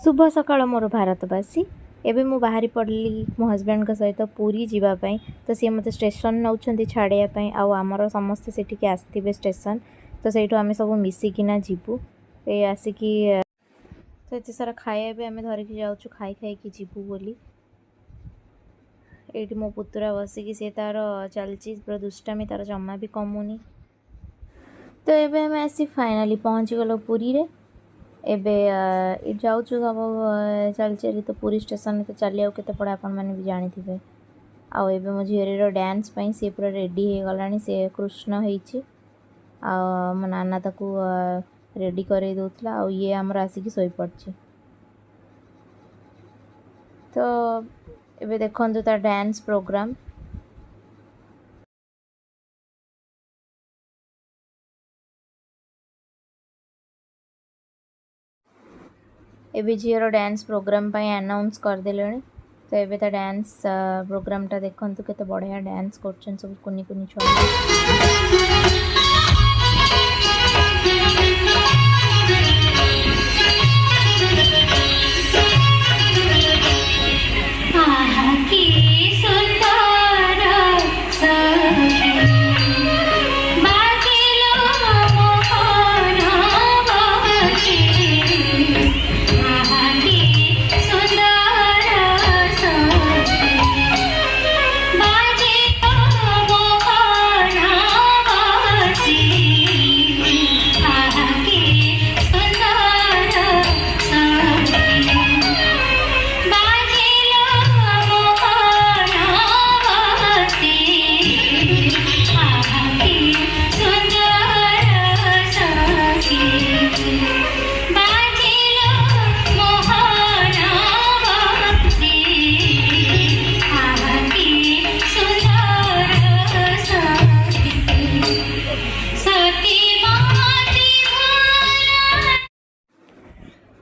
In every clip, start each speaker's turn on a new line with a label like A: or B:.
A: शुभ सकाळ मोर भारतवासी। एबे मु बाहरी पड़ली मो हजबैंड का सहित पूरी जीवाई। तो सी मत स्टेशन नौ छाड़ापी आमर समस्ते से आसवे स्टेशन। तो सहीठु आम सब मिसिकिना जीवु ये आसिकी। तो ये सारा खाया भी आम धरिकी जाऊँ खाई खाई जीवु बोली। ये मो पुतुरा बसिकी सी तार चलची पूरा दुष्टामी तार जमा भी कमुनी। तो ये आम आसी फाइनाली पहुँची गल पुरी रे। एबे जाऊँ सब चल चली तो पूरी स्टेशन तो चली आउ के पड़े आपण मैंने भी जानी थे। आउ एबे मो झीर डांस पाई सी पूरा रेडी हो गलानी। सी कृष्ण होइछि आ मो नाना ताकू रेडी करे दउथला। आ ये हमर आसिकी सोई पड़छि। तो एबे देखंतु ता डांस प्रोग्राम। एबे झीर डांस प्रोग्राम पाई अनाउंस कर देलेनी। तो एबे ता डांस प्रोग्राम टा देखंतु केते बढ़िया डांस करछन सब कुनी कुनी छुआ।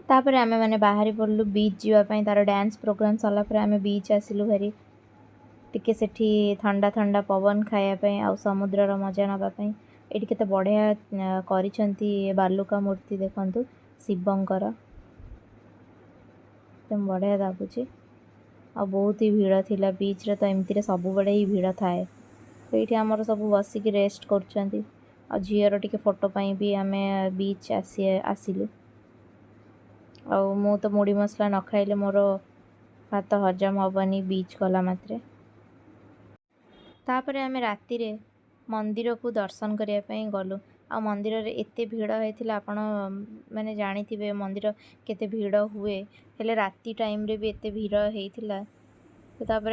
A: तापर आमे माने बाहरी पड़लु बीच जीवाई। तार डांस प्रोग्राम सरला पर आमे बीच आसिलु भारी टिके सेठी ठंडा ठंडा पवन खायापी आ समुद्र मजा नापाई। ये केते बढ़िया करिसेंती बालुका मूर्ति देखंतु शिवंकर एकदम बढ़िया लागुची। आ बहुत ही भीड़ थिला बीच रे। तो एमती सब बड़े ही भीड़ थाए। तो ये आमर सब बसिकी रेस्ट कर झीर टिके फोटो पाई भी आमे बीच आसिलु। मु तो मुड़ी मसला न खाइले मोर भात हजम हेनी बीच गला मात्रे। तापर आमे राति रे मंदिर को दर्शन करने गलु। आ मंदिर रे एते भीड़ होइथिला आपण माने जानी थिबे मंदिर केते भीड़ हुए। हेले राति टाइम रे भी एते भीड़ होइथिला। तो तापर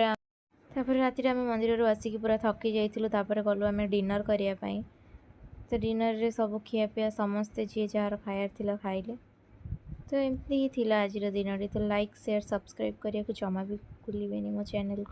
A: राति रे आमे मंदिर रो आसिकी पूरा थकी जाइथिलु। तापर गलु आमे डिनर करिया पई। तो डिनर रे सब खिया पिया समस्ते जे जार खायार थिला खाइले। तो एमती ही थिला आज दिन। तो लाइक शेयर सब्सक्राइब करिया को जमा भी भूलिबेनी मो चैनल को।